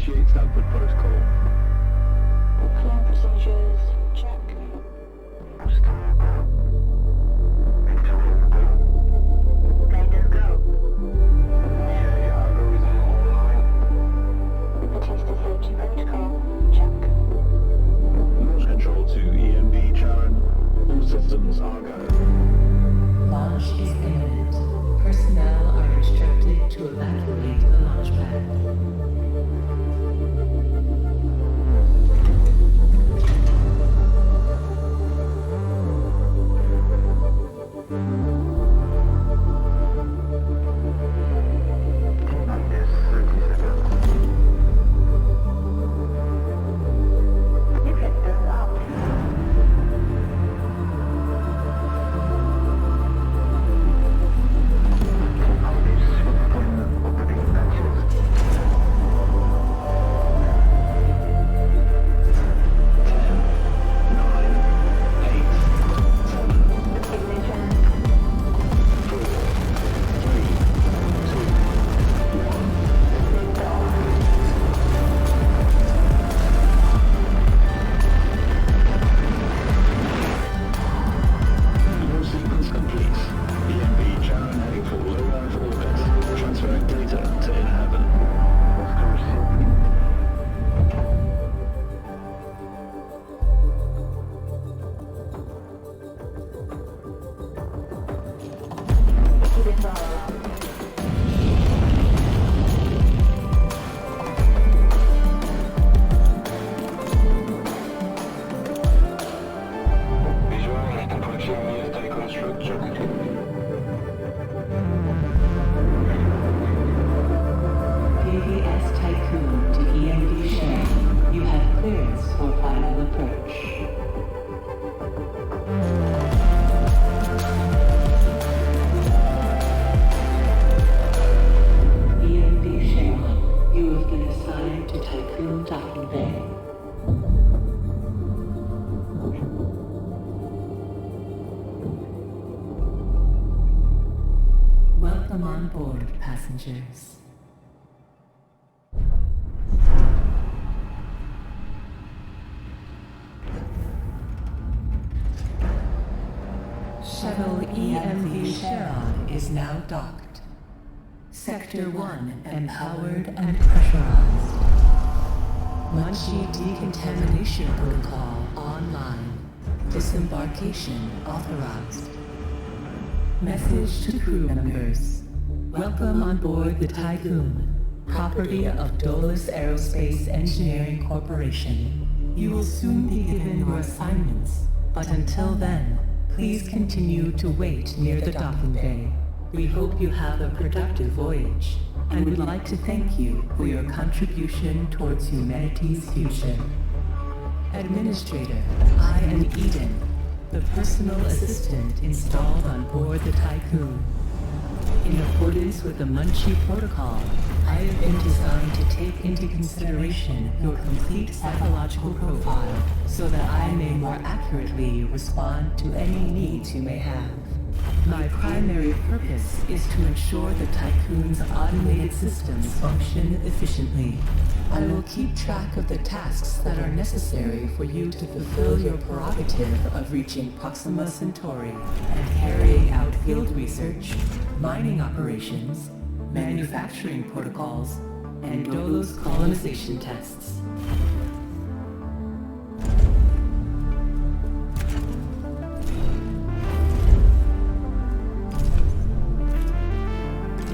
initiates output protocol. Flight procedures, check. Guidance go. Yeah, algorithm online. Batista safety protocol, check. Launch control to EMB Charon. All systems are go. Launch is imminent. Personnel are instructed to evacuate the launch pad. Deflectors up. Ignition. Lift off. Launch sequence complete. EMB Charon heading for low Earth orbit. Transferring data to inner heaven. Keep it follow. Visualize the Proximity Tycoon structure. PBS Tycoon to EMD Shang. You have clearance for final approach. EMD Shang. You have been assigned to Tycoon Docking Bay. Welcome on board, passengers. Shuttle EMV Charon is now docked. Sector 1 empowered and pressurized. Munchie decontamination protocol online. Disembarkation authorized. Message to crew members. Welcome on board the Tycoon, property of Dolus Aerospace Engineering Corporation. You will soon be given your assignments, but until then, please continue to wait near the docking bay. We hope you have a productive voyage, and would like to thank you for your contribution towards humanity's future. Administrator, I am Eden, the personal assistant installed on board the Tycoon. In accordance with the Munchie Protocol, I have been designed to take into consideration your complete psychological profile so that I may more accurately respond to any needs you may have. My primary purpose is to ensure the Tycoon's automated systems function efficiently. I will keep track of the tasks that are necessary for you to fulfill your prerogative of reaching Proxima Centauri and carrying out field research, mining operations, manufacturing protocols, and Dolos colonization tests.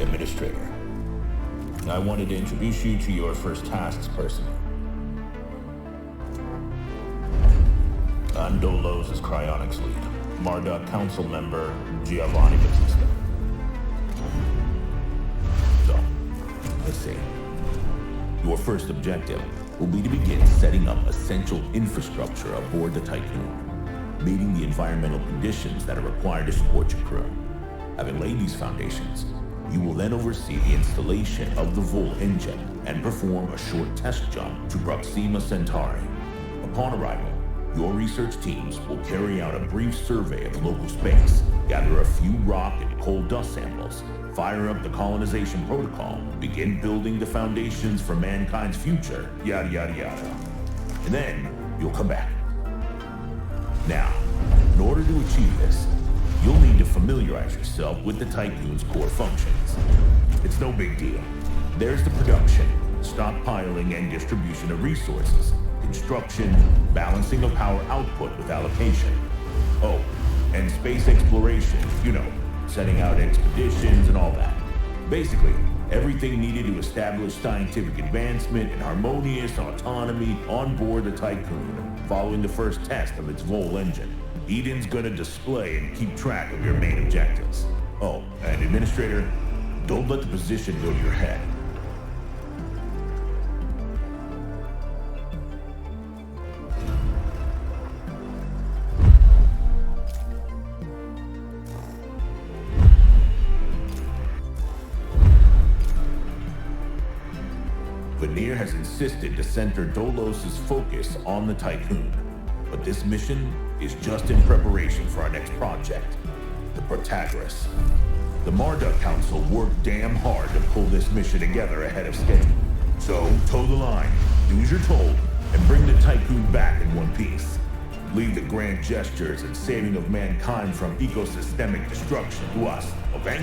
Administrator, I wanted to introduce you to your first tasks person. I'm Dolos' cryonics lead, Marduk Council member Giovanni Batista. So, let's see. Your first objective will be to begin setting up essential infrastructure aboard the Tycoon, meeting the environmental conditions that are required to support your crew. Having laid these foundations, you will then oversee the installation of the Vol engine and perform a short test jump to Proxima Centauri. Upon arrival, your research teams will carry out a brief survey of local space, gather a few rock and coal dust samples, fire up the colonization protocol, begin building the foundations for mankind's future, yada yada yada. And then you'll come back. Now, in order to achieve this, you'll need to familiarize yourself with the Tycoon's core functions. It's no big deal. There's the production, stockpiling and distribution of resources, construction, balancing of power output with allocation. Oh, and space exploration, sending out expeditions and all that. Basically, everything needed to establish scientific advancement and harmonious autonomy on board the Tycoon following the first test of its Vol engine. Eden's gonna display and keep track of your main objectives. Oh, and Administrator, don't let the position go to your head. Veneer has insisted to center Dolos' focus on the Tycoon, but this mission is just in preparation for our next project, the Protagoras. The Marduk Council worked damn hard to pull this mission together ahead of schedule. So, toe the line, do as you're told, and bring the Tycoon back in one piece. Leave the grand gestures and saving of mankind from ecosystemic destruction to us, okay?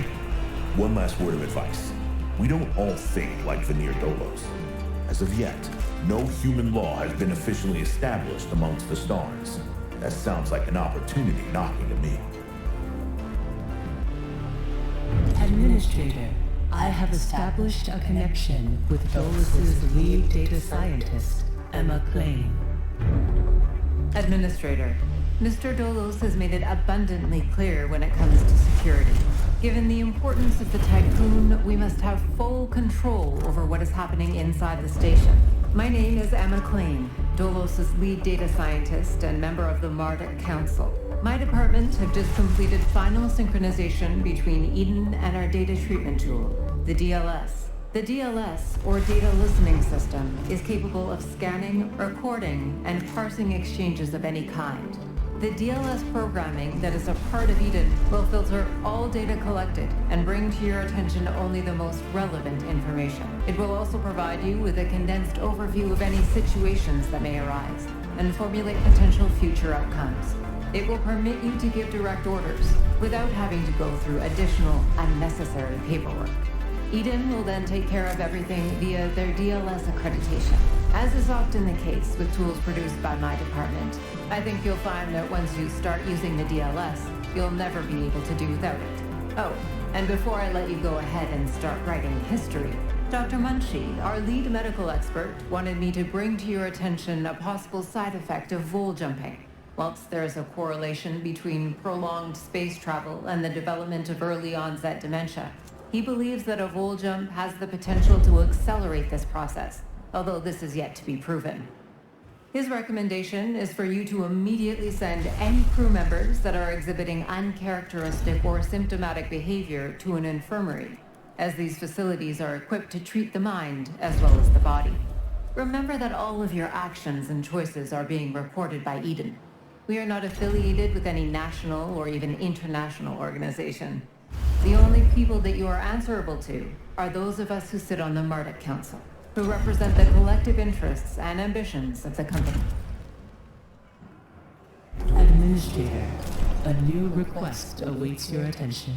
One last word of advice. We don't all think like Veneer Dolos. As of yet, no human law has been officially established amongst the stars. That sounds like an opportunity knocking to me. Administrator, I have established a connection with Dolos' lead data scientist, Emma Klein. Administrator, Mr. Dolos has made it abundantly clear when it comes to security. Given the importance of the Tycoon, we must have full control over what is happening inside the station. My name is Emma Klein, Dolos' lead data scientist and member of the Marduk Council. My department have just completed final synchronization between Eden and our data treatment tool, the DLS. The DLS, or Data Listening System, is capable of scanning, recording, and parsing exchanges of any kind. The DLS programming that is a part of Eden will filter all data collected and bring to your attention only the most relevant information. It will also provide you with a condensed overview of any situations that may arise and formulate potential future outcomes. It will permit you to give direct orders without having to go through additional unnecessary paperwork. Eden will then take care of everything via their DLS accreditation, as is often the case with tools produced by my department. I think you'll find that once you start using the DLS, you'll never be able to do without it. Oh, and before I let you go ahead and start writing history, Dr. Munchie, our lead medical expert, wanted me to bring to your attention a possible side effect of vol jumping. Whilst there is a correlation between prolonged space travel and the development of early onset dementia, he believes that a vol jump has the potential to accelerate this process, although this is yet to be proven. His recommendation is for you to immediately send any crew members that are exhibiting uncharacteristic or symptomatic behavior to an infirmary, as these facilities are equipped to treat the mind as well as the body. Remember that all of your actions and choices are being reported by Eden. We are not affiliated with any national or even international organization. The only people that you are answerable to are those of us who sit on the Marduk Council, who represent the collective interests and ambitions of the company. Administrator, a new request awaits your attention.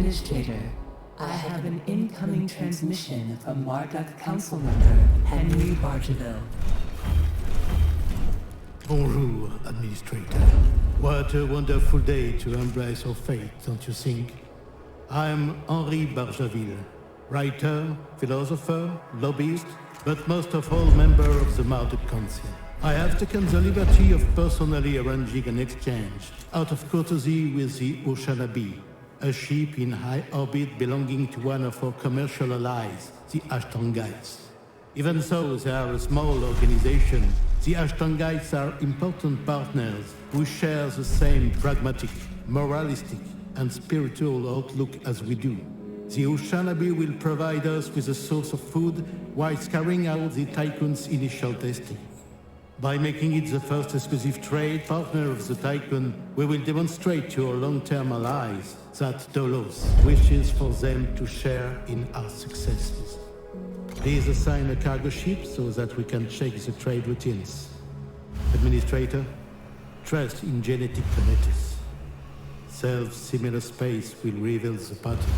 Administrator, I have an incoming transmission from Marduk Council member Henry Bargeville. Bonjour, Administrator. What a wonderful day to embrace our fate, don't you think? I am Henri Bargeville, writer, philosopher, lobbyist, but most of all member of the Marduk Council. I have taken the liberty of personally arranging an exchange out of courtesy with the Oceanabe, a ship in high orbit belonging to one of our commercial allies, the Ashtongites. Even though they are a small organization, the Ashtongites are important partners who share the same pragmatic, moralistic, and spiritual outlook as we do. The Oceanabe will provide us with a source of food whilst carrying out the Tycoon's initial testing. By making it the first exclusive trade partner of the Tycoon, we will demonstrate to our long-term allies that Dolos wishes for them to share in our successes. Please assign a cargo ship so that we can check the trade routines. Administrator, trust in genetic kinetics. Self-similar space will reveal the pattern.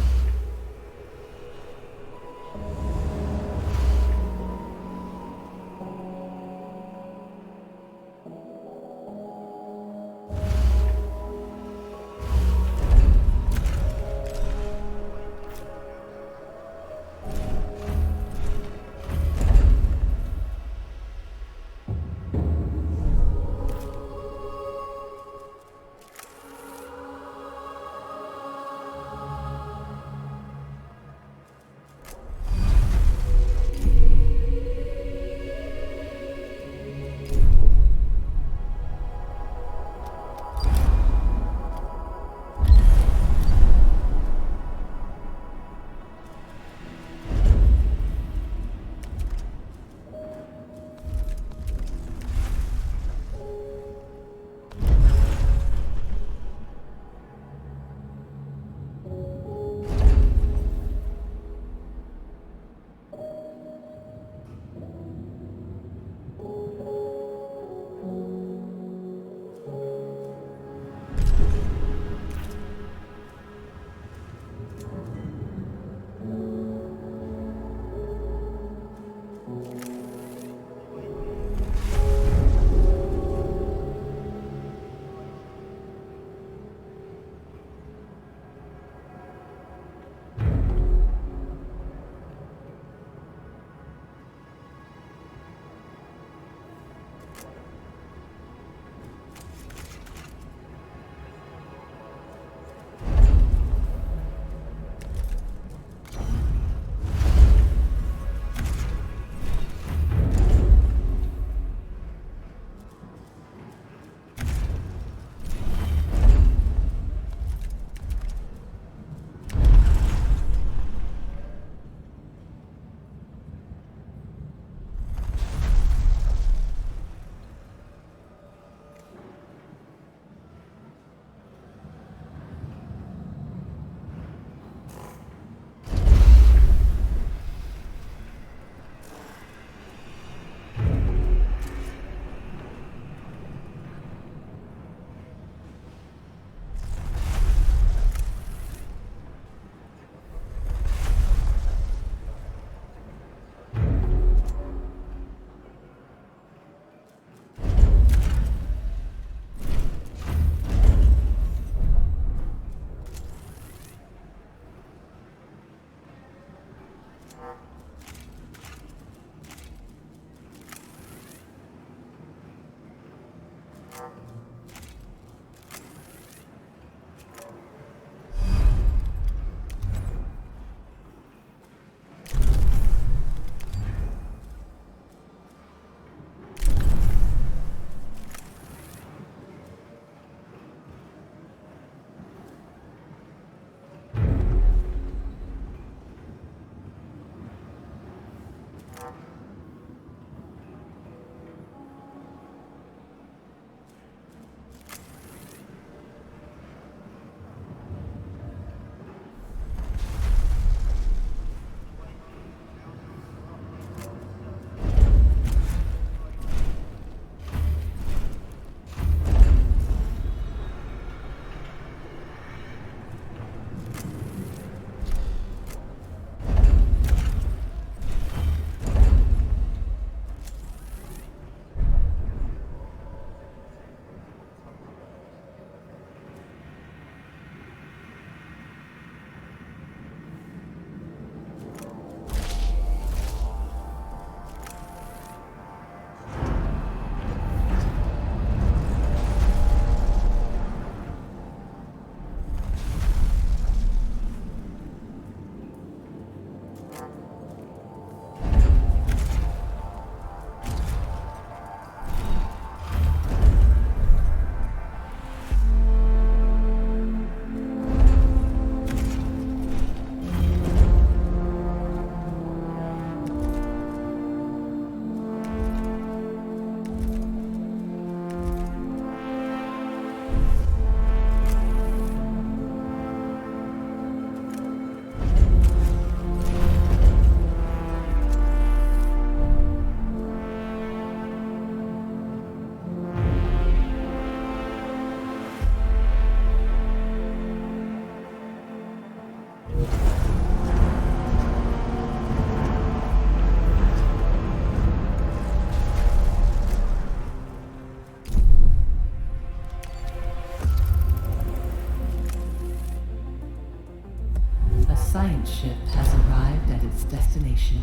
destination.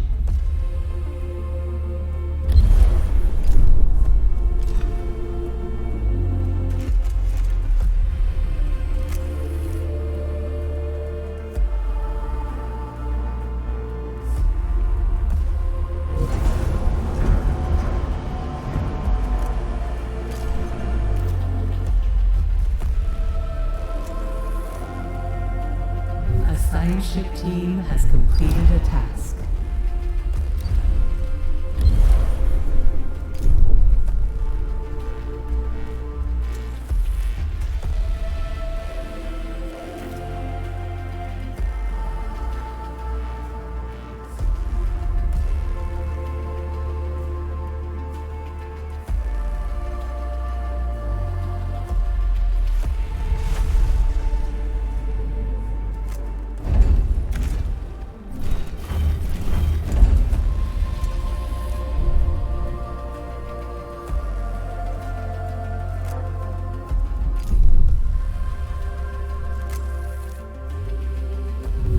A science ship team has completed a task.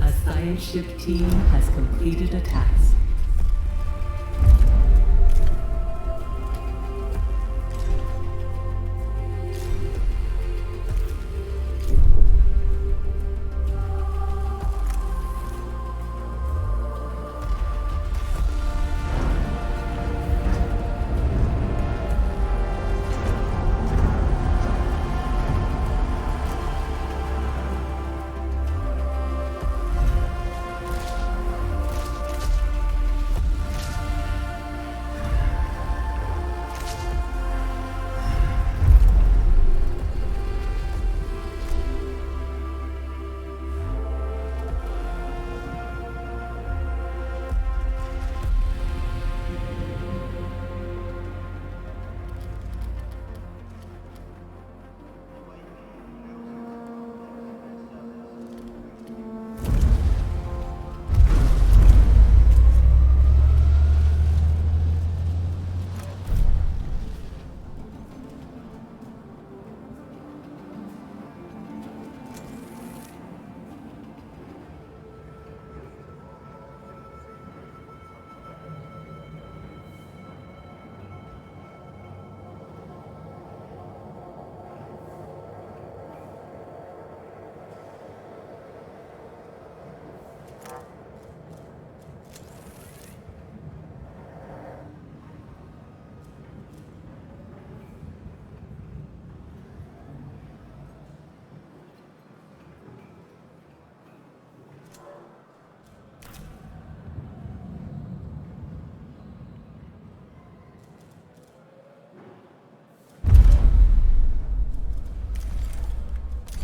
A science ship team has completed a task.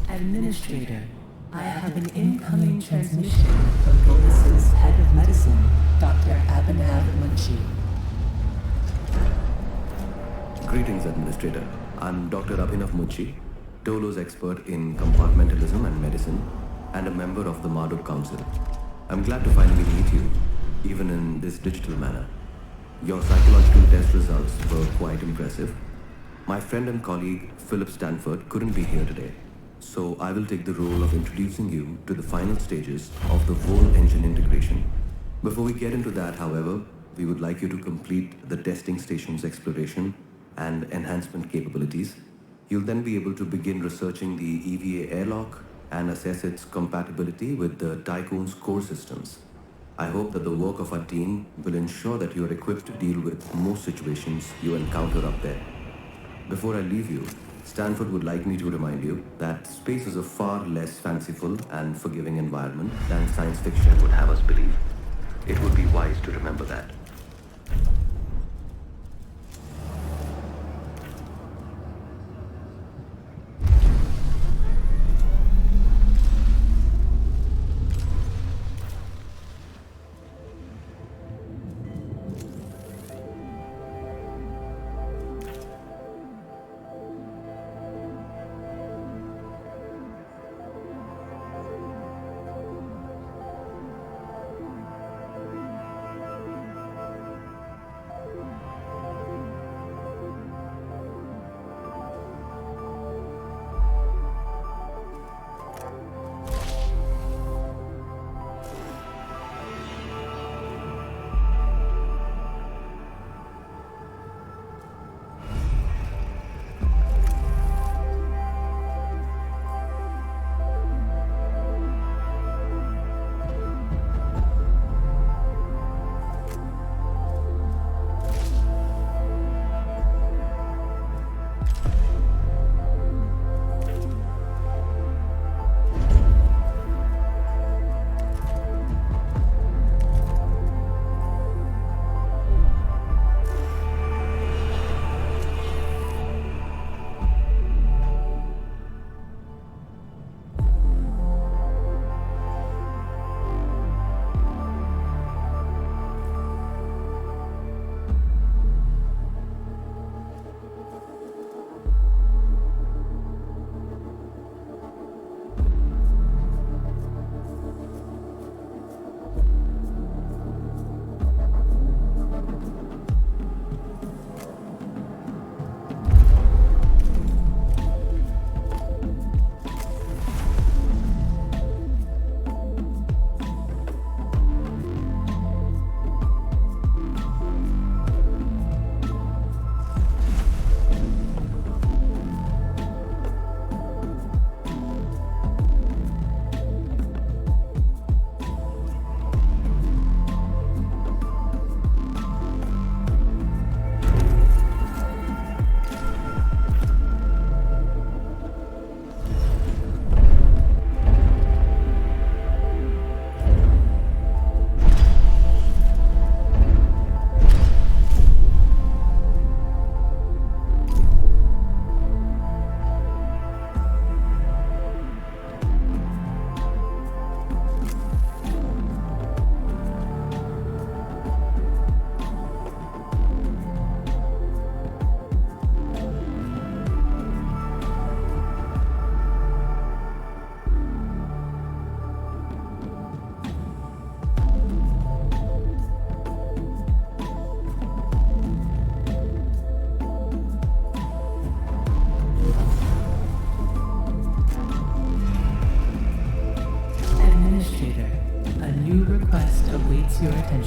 Administrator, I have an incoming transmission from Bolus's head of medicine, Dr. Abhinav Munshi. Greetings, Administrator. I'm Dr. Abhinav Munshi, Dolo's expert in compartmentalism and medicine, and a member of the Marduk Council. I'm glad to finally meet you, even in this digital manner. Your psychological test results were quite impressive. My friend and colleague, Philip Stanford, couldn't be here today, so I will take the role of introducing you to the final stages of the Vol engine integration. Before we get into that, however, we would like you to complete the testing station's exploration and enhancement capabilities. You'll then be able to begin researching the EVA airlock and assess its compatibility with the Tycoon's core systems. I hope that the work of our team will ensure that you are equipped to deal with most situations you encounter up there. Before I leave you, Stanford would like me to remind you that space is a far less fanciful and forgiving environment than science fiction would have us believe. It would be wise to remember that.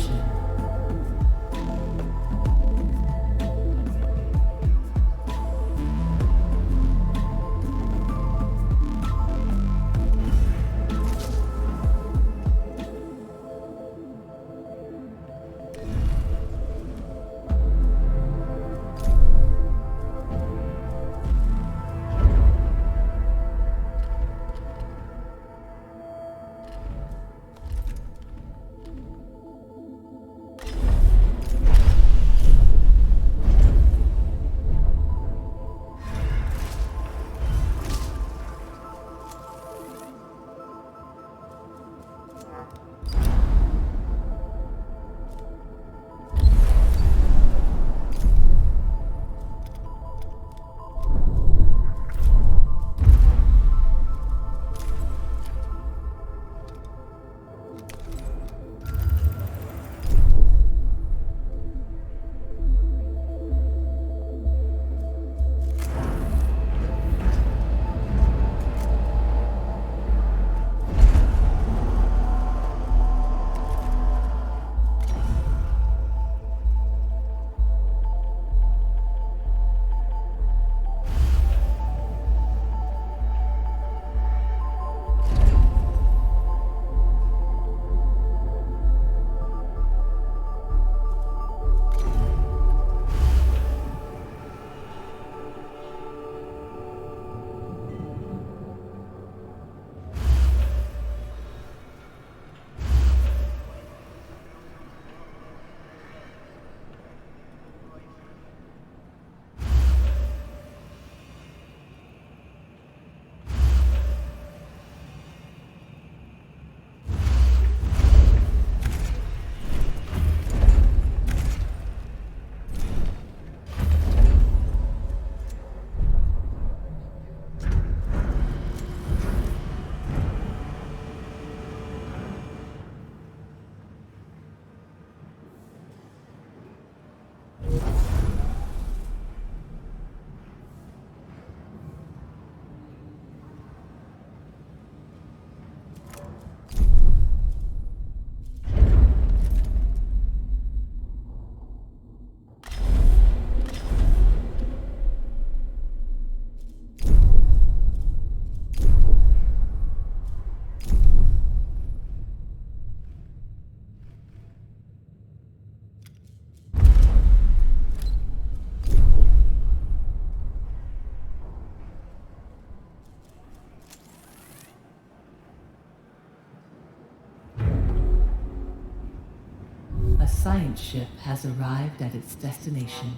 position. A science ship has arrived at its destination.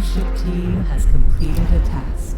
Ship team has completed a task.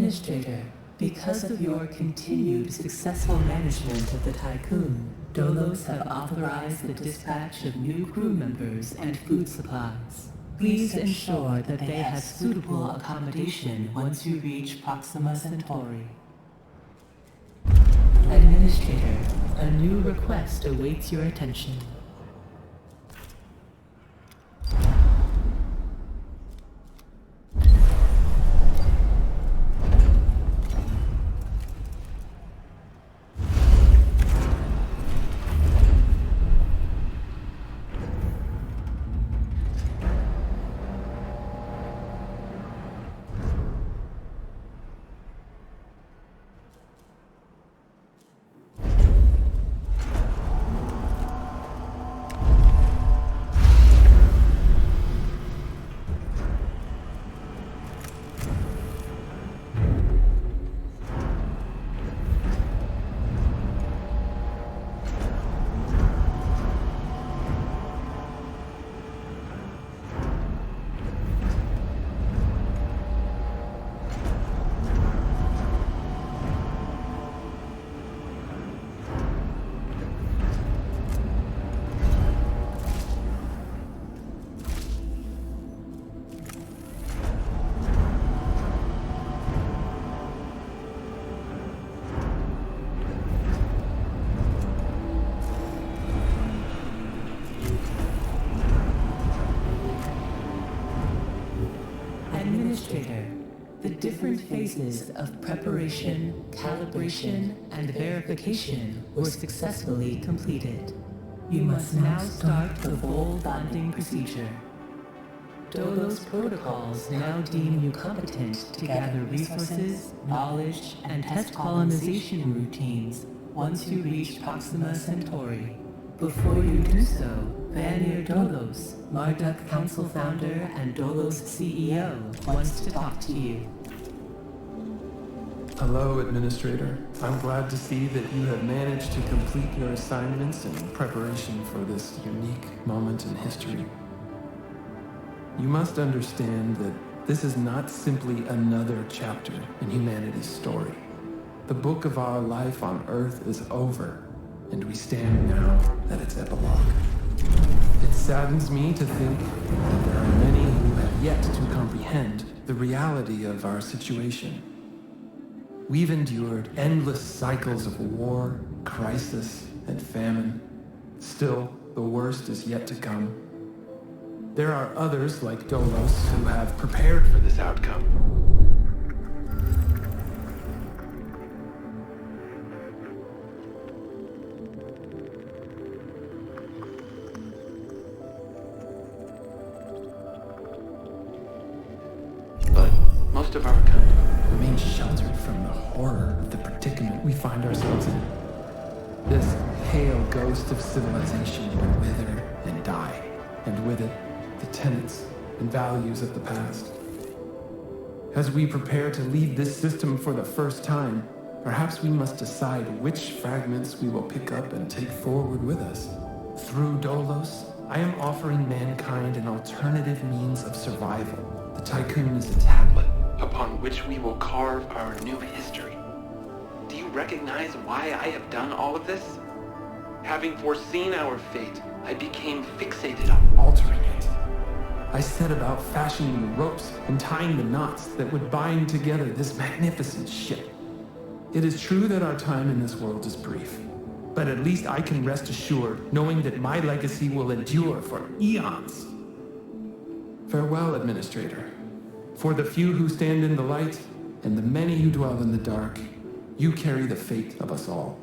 Administrator, because of your continued successful management of the Tycoon, Dolos have authorized the dispatch of new crew members and food supplies. Please ensure that they have suitable accommodation once you reach Proxima Centauri. Administrator, a new request awaits your attention. Administrator, the different phases of preparation, calibration, and verification were successfully completed. You must now start the full bonding procedure. Dolos protocols now deem you competent to gather resources, knowledge, and test colonization routines once you reach Proxima Centauri. Before you do so, Vanir Dolos, Marduk Council founder and Dolos CEO, wants to talk to you. Hello, Administrator. I'm glad to see that you have managed to complete your assignments in preparation for this unique moment in history. You must understand that this is not simply another chapter in humanity's story. The book of our life on Earth is over, and we stand now at its epilogue. It saddens me to think that there are many who have yet to comprehend the reality of our situation. We've endured endless cycles of war, crisis, and famine. Still, the worst is yet to come. There are others like Dolos who have prepared for this outcome. But most of our kind remain sheltered from the horror of the predicament we find ourselves in. This pale ghost of civilization will wither and die, and with it, the tenets and values of the past. As we prepare to leave this system for the first time, perhaps we must decide which fragments we will pick up and take forward with us. Through Dolos, I am offering mankind an alternative means of survival. The Tycoon is a tablet upon which we will carve our new history. Do you recognize why I have done all of this? Having foreseen our fate, I became fixated on altering it. I set about fashioning the ropes and tying the knots that would bind together this magnificent ship. It is true that our time in this world is brief, but at least I can rest assured knowing that my legacy will endure for eons. Farewell, Administrator. For the few who stand in the light and the many who dwell in the dark, you carry the fate of us all.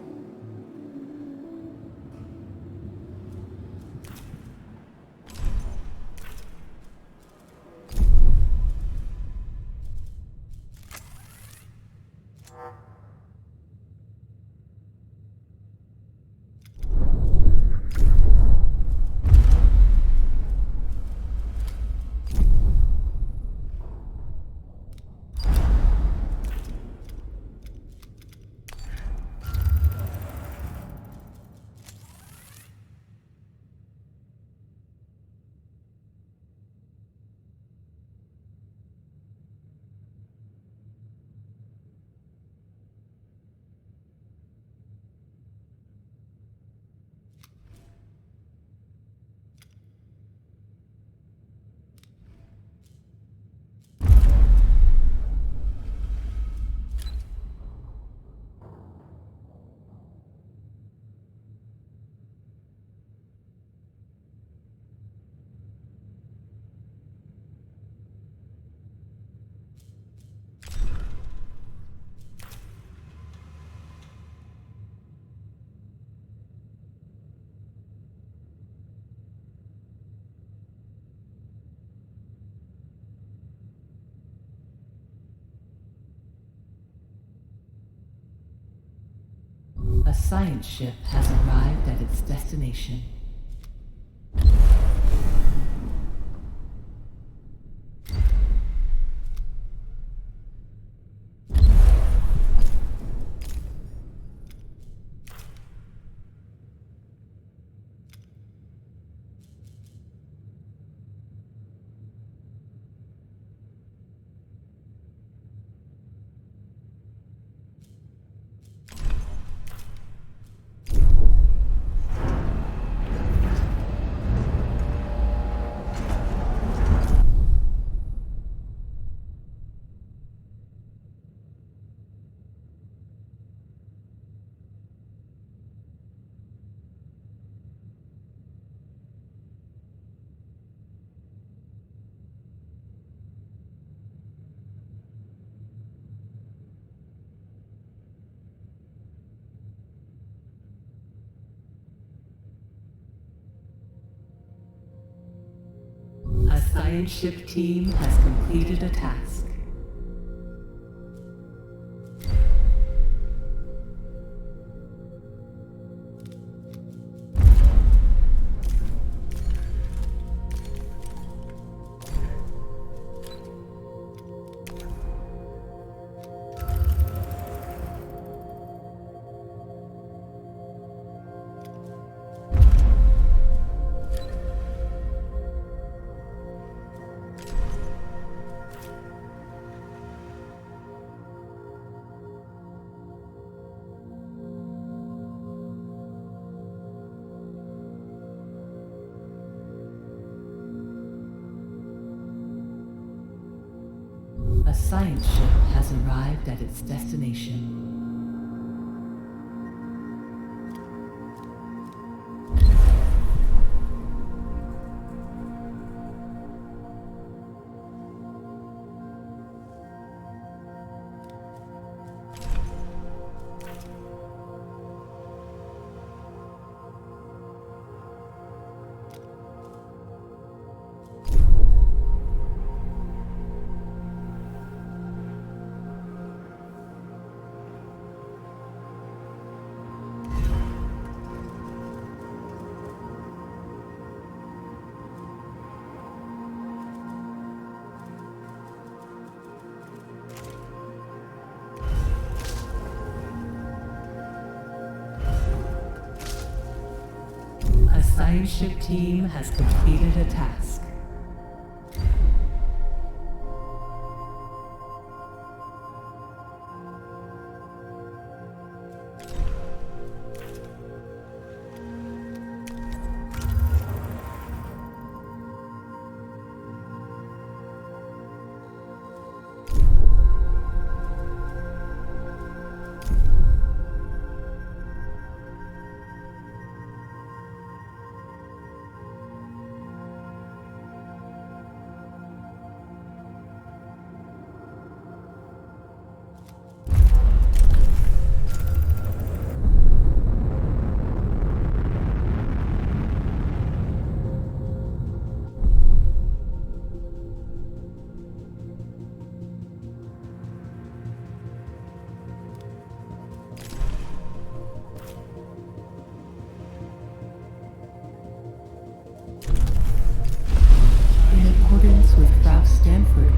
A science ship has arrived at its destination. A science ship team has completed a task. A science ship has arrived at its destination. A science ship team has completed a task.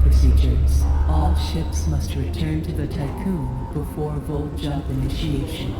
Procedures. All ships must return to the Tycoon before Volt Jump initiation.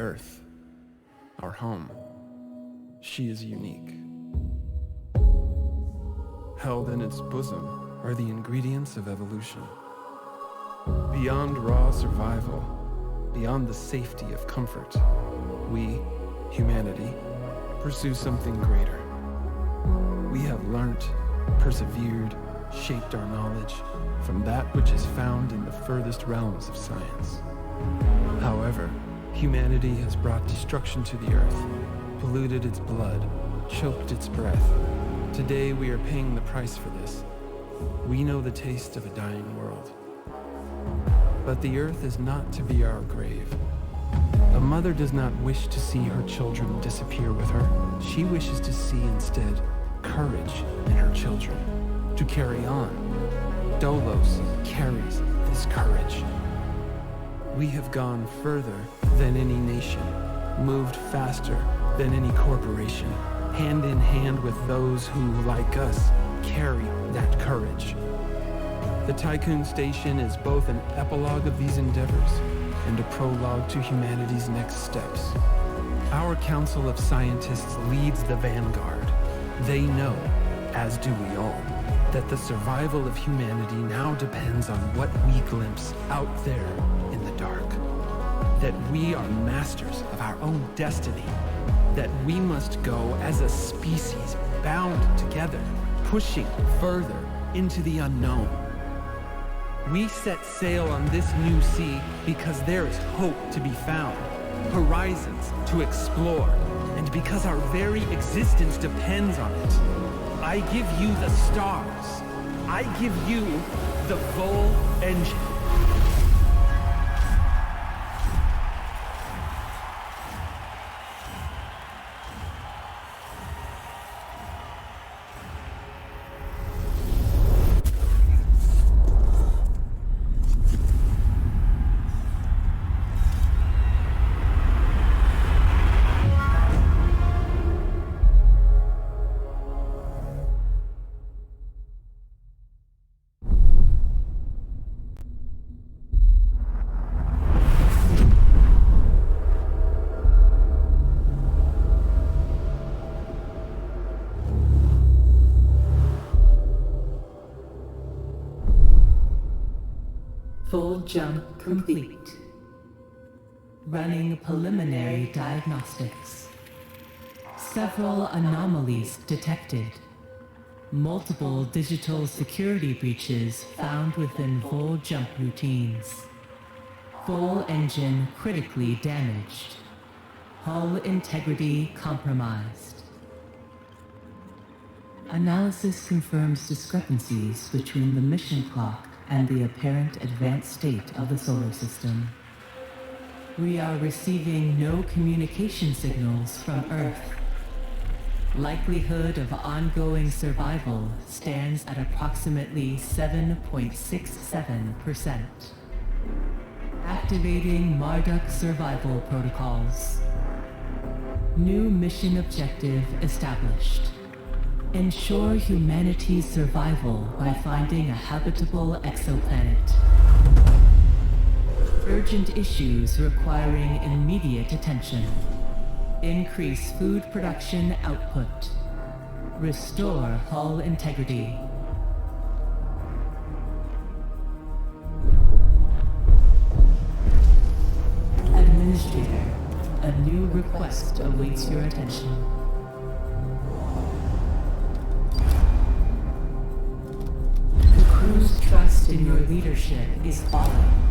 Earth, our home, she is unique. Held in its bosom are the ingredients of evolution. Beyond raw survival, beyond the safety of comfort, we, humanity, pursue something greater. We have learnt, persevered, shaped our knowledge from that which is found in the furthest realms of science. However, humanity has brought destruction to the earth, polluted its blood, choked its breath. Today we are paying the price for this. We know the taste of a dying world. But the earth is not to be our grave. A mother does not wish to see her children disappear with her. She wishes to see instead courage in her children, to carry on. Dolos carries this courage. We have gone further than any nation, moved faster than any corporation, hand in hand with those who, like us, carry that courage. The Tycoon Station is both an epilogue of these endeavors and a prologue to humanity's next steps. Our Council of Scientists leads the vanguard. They know, as do we all, that the survival of humanity now depends on what we glimpse out there in the dark. That we are masters of our own destiny. That we must go as a species bound together, pushing further into the unknown. We set sail on this new sea because there is hope to be found, horizons to explore, and because our very existence depends on it. I give you the stars. I give you the Vol engine. Full jump complete. Running preliminary diagnostics. Several anomalies detected. Multiple digital security breaches found within full jump routines. Full engine critically damaged. Hull integrity compromised. Analysis confirms discrepancies between the mission clock and the apparent advanced state of the solar system. We are receiving no communication signals from Earth. Likelihood of ongoing survival stands at approximately 7.67%. Activating Marduk survival protocols. New mission objective established. Ensure humanity's survival by finding a habitable exoplanet. Urgent issues requiring immediate attention. Increase food production output. Restore hull integrity. Administrator, a new request awaits your attention. The crew's trust in your leadership is falling.